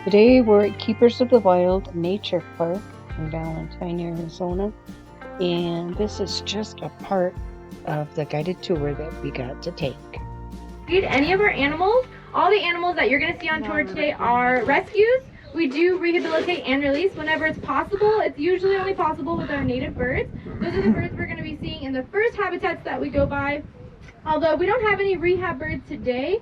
Today we're at Keepers of the Wild Nature Park in Valentine, Arizona, and this is just a part of the guided tour that we got to take. Any of our animals, all the animals that you're going to see on tour today are rescues. We do rehabilitate and release whenever it's possible. It's usually only possible with our native birds. Those are the birds we're going to be seeing in the first habitats that we go by. Although we don't have any rehab birds today,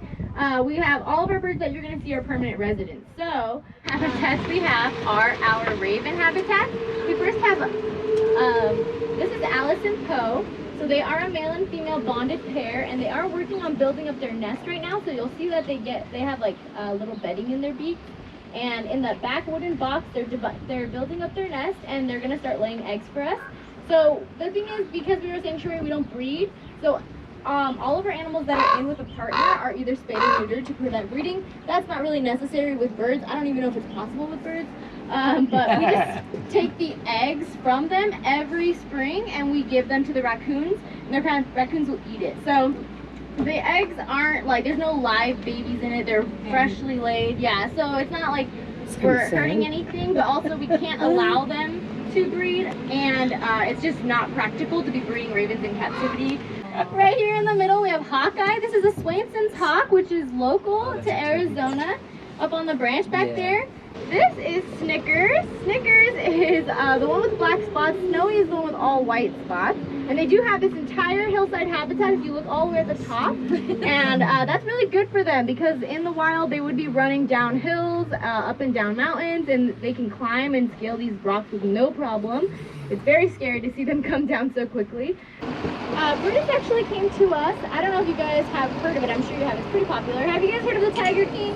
we have all of our birds that you're going to see are permanent residents. So, habitats we have are our raven habitat. We first have, this is Alice and Poe. So they are a male and female bonded pair, and they are working on building up their nest right now. So you'll see that they have like a little bedding in their beak. And in that back wooden box, they're building up their nest, and they're going to start laying eggs for us. So the thing is, because we're a sanctuary, we don't breed. So all of our animals that are in with a partner are either spayed or neutered to prevent breeding. That's not really necessary with birds. I don't even know if it's possible with birds. But we just take the eggs from them every spring, and we give them to the raccoons, and raccoons will eat it. So the eggs aren't like, there's no live babies in it. They're freshly laid. Yeah, so it's not like we're hurting anything, but also we can't allow them to breed, and it's just not practical to be breeding ravens in captivity. Right here in the middle we have Hawkeye. This is a Swainson's hawk, which is local to Arizona, up on the branch back there. This is Snickers. Snickers is the one with black spots. Snowy is the one with all white spots. And they do have this entire hillside habitat if you look all the way at the top. And that's really good for them because in the wild they would be running down hills, up and down mountains, and they can climb and scale these rocks with no problem. It's very scary to see them come down so quickly. Brutus actually came to us. I don't know if you guys have heard of it. I'm sure you have. It's pretty popular. Have you guys heard of the Tiger King?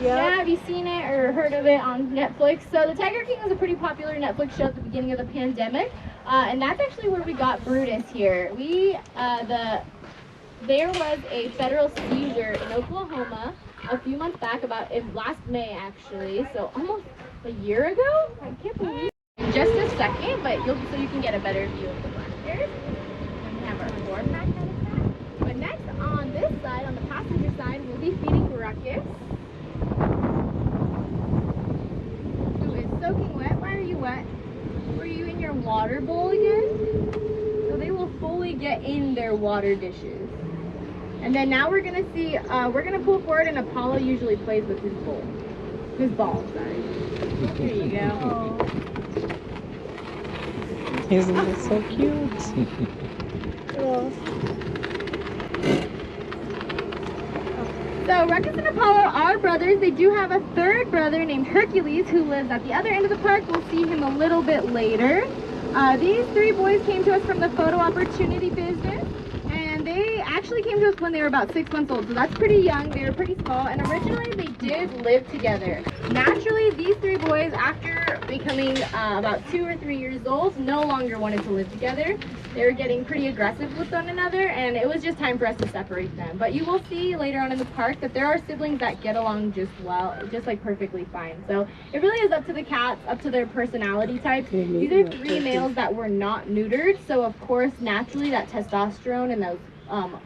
Yeah, have you seen it or heard of it on Netflix? So the Tiger King was a pretty popular Netflix show at the beginning of the pandemic, and that's actually where we got Brutus here. There was a federal seizure in Oklahoma a few months back, last May actually, so almost a year ago. I can't believe it. Just a second, but so you can get a better view of the black bears. And we have our 4-pack habitat. But next on this side, on the passenger side, we'll be feeding Ruckus, who is soaking wet. Why are you wet? Were you in your water bowl again? So they will fully get in their water dishes. And then now we're gonna see, we're gonna pull forward, and Apollo usually plays with his ball, sorry. Here you go. Isn't it so cute? Oh. So Ruckus and Apollo are brothers. They do have a third brother named Hercules who lives at the other end of the park. We'll see him a little bit later. These 3 boys came to us from the photo opportunity business, and they actually came to us when they were about 6 months old, so that's pretty young. They were pretty small, and originally they did live together. Naturally, these 3 boys, after becoming about 2 or 3 years old, no longer wanted to live together. They were getting pretty aggressive with one another, and it was just time for us to separate them. But you will see later on in the park that there are siblings that get along just well, just like perfectly fine. So it really is up to the cats, up to their personality types. These are 3 males that were not neutered, so of course naturally that testosterone and those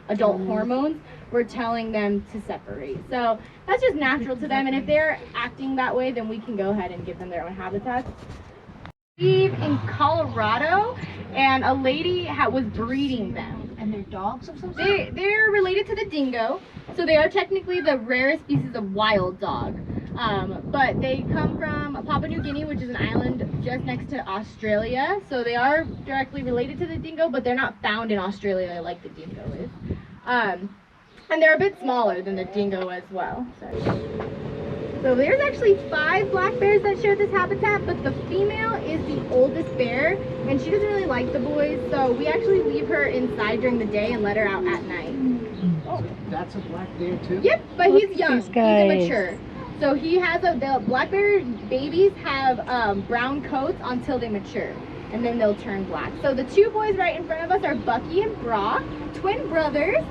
adult hormones were telling them to separate. So that's just natural to them, and if they're acting that way, then we can go ahead and give them their own habitats. In Colorado, and a lady was breeding them. And they're dogs of some sort? They're related to the dingo, so they are technically the rarest species of wild dog. But they come from Papua New Guinea, which is an island just next to Australia. So they are directly related to the dingo, but they're not found in Australia like the dingo is. And they're a bit smaller than the dingo as well. So there's actually 5 black bears that share this habitat, but the female is the oldest bear, and she doesn't really like the boys, so we actually leave her inside during the day and let her out at night. Oh, that's a black bear too? Yep, but he's young. He's immature. So he has the black bear babies have brown coats until they mature, and then they'll turn black. So the 2 boys right in front of us are Bucky and Brock, twin brothers.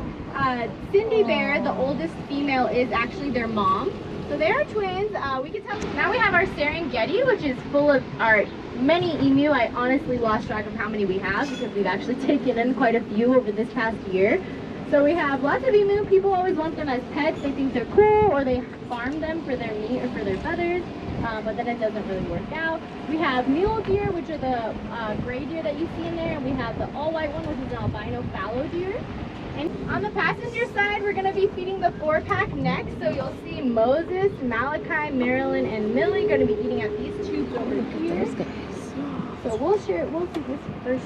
Cindy Bear, the oldest female, is actually their mom. So they are twins. We can tell. Now we have our Serengeti, which is full of our many emu. I honestly lost track of how many we have because we've actually taken in quite a few over this past year. So we have lots of emu. People always want them as pets. They think they're cool, or they farm them for their meat or for their feathers. But then it doesn't really work out. We have mule deer, which are the gray deer that you see in there, and we have the all-white one, which is an albino fallow deer. And on the passenger side, we're going to be feeding the 4-pack next. So you'll see Moses, Malachi, Marilyn, and Millie going to be eating at these tubes over here. So we'll see this first.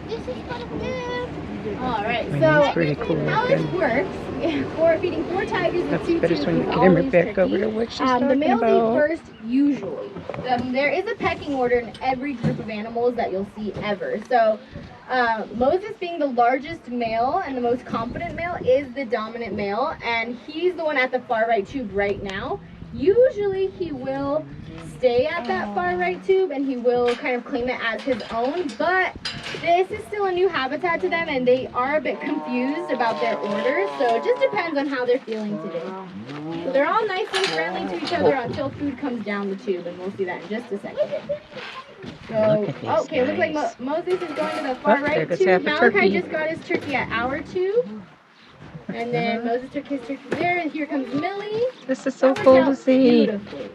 This is gonna be good. Alright, so pretty cool. how this works for feeding 4 tigers with 2 tubes is When you always get back tricky. over to what she's The talking males about. eat first, usually. There is a pecking order in every group of animals that you'll see ever. So Moses, being the largest male and the most confident male, is the dominant male, and he's the one at the far right tube right now. Usually he will stay at that far right tube and he will kind of claim it as his own, but this is still a new habitat to them and they are a bit confused about their order, so it just depends on how they're feeling today. So they're all nice and friendly to each other until food comes down the tube, and we'll see that in just a second. So, okay, looks like Moses is going to the far right tube. Malachi just got his turkey at our tube. And then Moses took his turkey there, and here comes Millie. This is so cool to see. Beautifully.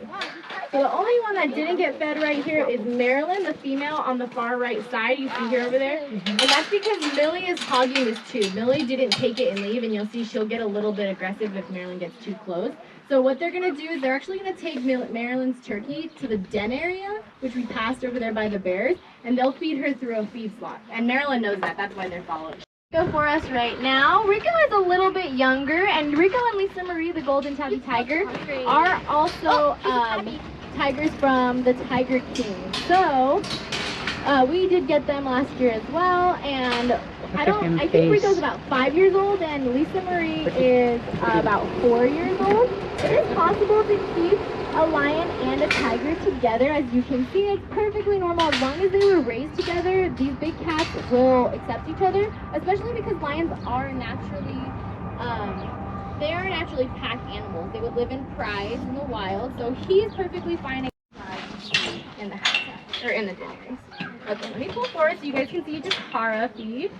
So the only one that didn't get fed right here is Marilyn, the female on the far right side. You see her over there. And that's because Millie is hogging this tube. Millie didn't take it and leave, and you'll see she'll get a little bit aggressive if Marilyn gets too close. So what they're going to do is they're actually going to take Marilyn's turkey to the den area, which we passed over there by the bears, and they'll feed her through a feed slot. And Marilyn knows that. That's why they're following. Go for us right now. Rico is a little bit younger, and Rico and Lisa Marie, the golden tabby tiger, are also tigers from the Tiger King. So we did get them last year as well, and I think Rico's about 5 years old, and Lisa Marie is about 4 years old. It is possible to keep a lion and a tiger together. As you can see, it's perfectly normal. As long as they were raised together, these big cats will accept each other, especially because lions are naturally pack animals. They would live in prides in the wild, so he is perfectly fine in the habitat, or in the den areas. Okay, let me pull forward so you guys can see Jakara feed.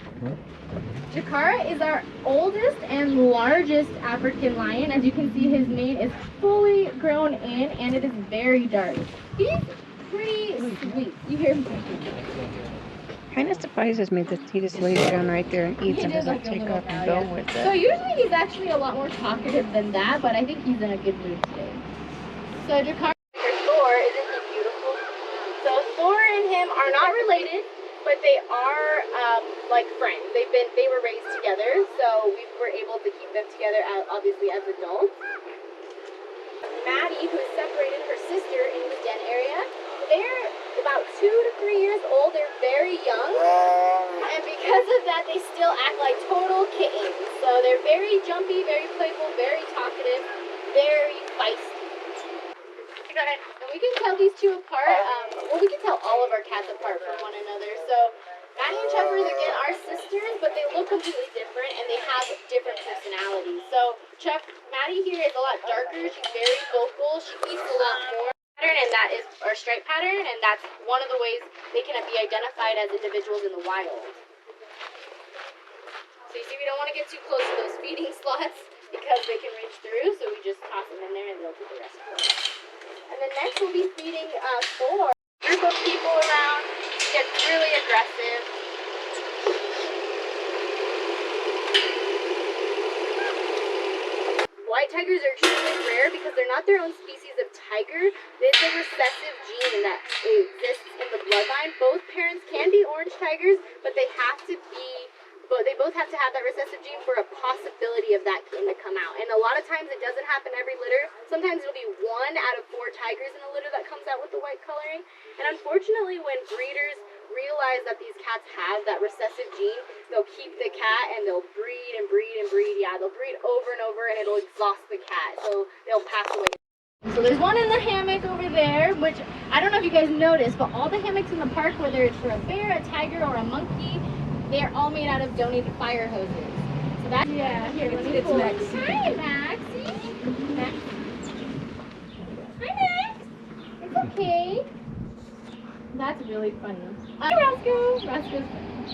Jakara is our oldest and largest African lion. As you can see, his mane is fully grown in, and it is very dark. He's pretty sweet. You hear him? Kind of surprises me that he just lays down right there and eats and doesn't take off and go with it. So usually he's actually a lot more talkative than that, but I think he's in a good mood today. So Jakara, Thor, isn't he beautiful? So Thor and him are not related, but they are like friends. They were raised together, so we were able to keep them together, obviously as adults. Maddie, who's separated her sister in the den area, they're about 2 to 3 years old. They're very young, and because of that, they still act like total kittens. So they're very jumpy, very playful, very talkative, very feisty. Go ahead. And we can tell these two apart. Well, we can tell all of our cats apart from one another. So Maddie and Chopper, again, are sisters, but they look completely different, and they have different personalities. So Maddie here is a lot darker. She's very vocal. She eats a lot more. And that is our stripe pattern, and that's one of the ways they can be identified as individuals in the wild. So you see, we don't want to get too close to those feeding slots because they can reach through, so we just toss them in there and they'll do the rest of it. And then next we'll be feeding Thor. Group of people around, gets really aggressive. White tigers are extremely rare because they're not their own species of tiger. It's a recessive gene that exists in the bloodline. Both parents can be orange tigers, but they both have to have that recessive gene for a possibility of that gene to come out. And a lot of times it doesn't happen every litter. Sometimes it'll be 1 out of 4 tigers in a litter that comes out with the white coloring. And unfortunately, when breeders realize that these cats have that recessive gene, they'll keep the cat and they'll breed and breed and breed. Yeah, they'll breed over and over, and it'll exhaust the cat, so they'll pass away. So there's one in the hammock over there, which I don't know if you guys noticed, but all the hammocks in the park, whether it's for a bear, a tiger, or a monkey, they're all made out of donated fire hoses. So that's, yeah, here, let me pull. Max. Hi, Maxie. Max. Hi, Max. It's okay. That's really funny. Roscoe. Roscoe's funny.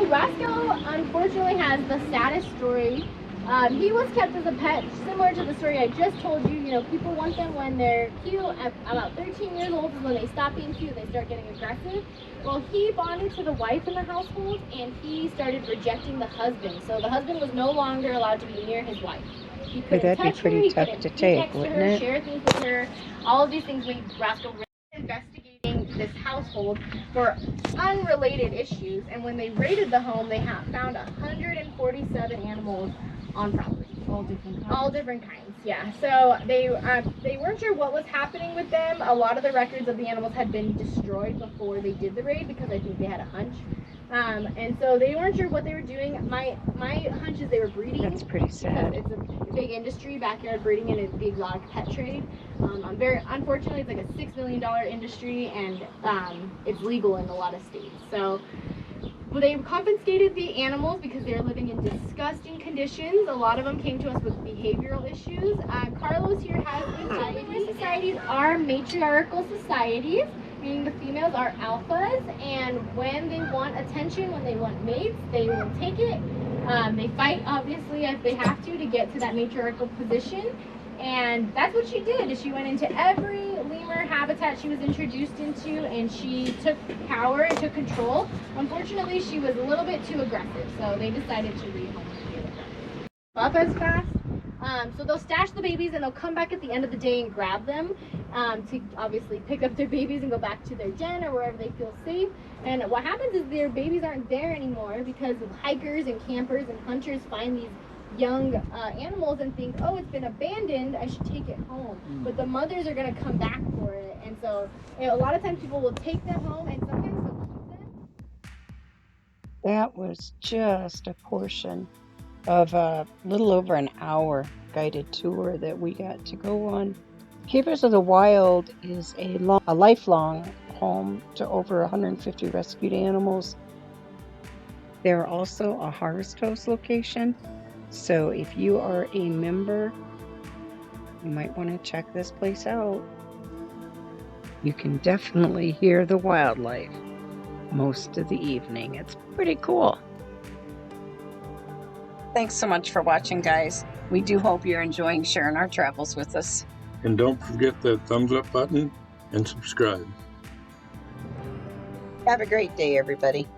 Roscoe unfortunately has the saddest story. He was kept as a pet, similar to the story I just told you. You know, people want them when they're cute. At about 13 years old is when they stop being cute, they start getting aggressive. Well, he bonded to the wife in the household, and he started rejecting the husband. So the husband was no longer allowed to be near his wife. He couldn't That'd be touch her, pretty he tough couldn't to text take, her, wouldn't it? share things with her. All of these things made Roscoe really investigating this household for unrelated issues. And when they raided the home, they found 147 animals on property. All different kinds, yeah. So they weren't sure what was happening with them. A lot of the records of the animals had been destroyed before they did the raid because I think they had a hunch. And so they weren't sure what they were doing. My hunch is they were breeding. That's pretty sad. It's a big industry, backyard breeding, and the exotic pet trade. Unfortunately, it's like a $6 million industry, and it's legal in a lot of states. So they confiscated the animals because they were living in disgusting conditions. A lot of them came to us with behavioral issues. Carlos here has these societies are matriarchal societies, meaning the females are alphas, and when they want attention, when they want mates, they will take it. They fight, obviously, if they have to get to that matriarchal position. And that's what she did. She went into every lemur habitat she was introduced into, and she took power and took control. Unfortunately, she was a little bit too aggressive, so they decided to rehome her. Up as fast. So they'll stash the babies, and they'll come back at the end of the day and grab them to obviously pick up their babies and go back to their den or wherever they feel safe. And what happens is their babies aren't there anymore because hikers and campers and hunters find these young animals and think, oh, it's been abandoned, I should take it home. But the mothers are going to come back for it. And so a lot of times people will take them home, and sometimes they'll keep them. That was just a portion of a little over an hour guided tour that we got to go on. Keepers of the Wild is a lifelong home to over 150 rescued animals. They're also a harvest host location. So if you are a member, you might want to check this place out. You can definitely hear the wildlife most of the evening. It's pretty cool. Thanks so much for watching, guys. We do hope you're enjoying sharing our travels with us. And don't forget that thumbs up button and subscribe. Have a great day, everybody.